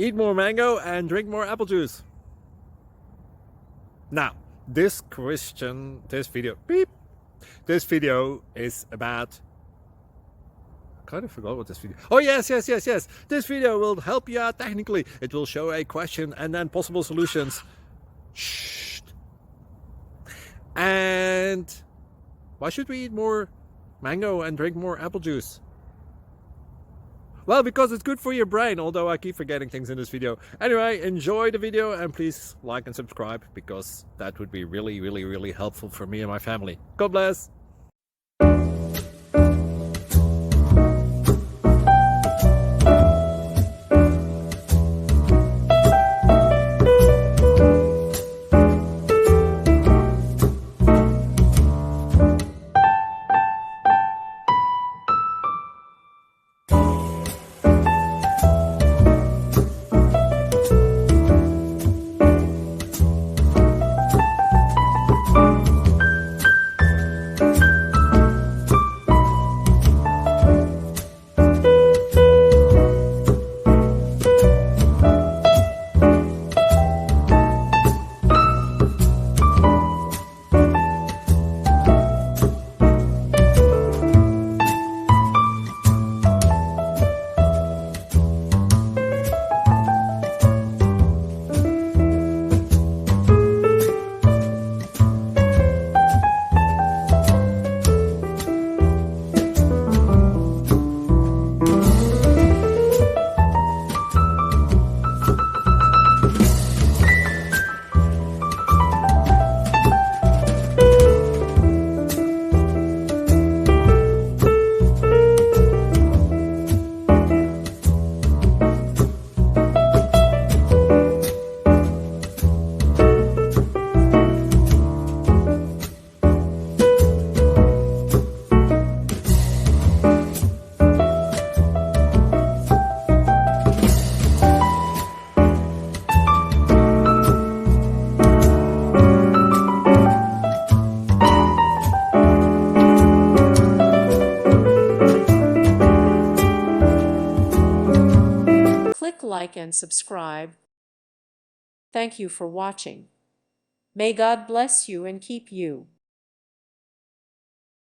eat more mango and drink more apple juice. Now, this video is about, I kind of forgot what this video. Oh yes. This video will help you out technically. It will show a question and then possible solutions. Shh. And why should we eat more mango and drink more apple juice? Well, because it's good for your brain, although I keep forgetting things in this video. Anyway, enjoy the video and please like and subscribe, because that would be really helpful for me and my family. God bless! Click like and subscribe. Thank you for watching. May God bless you and keep you.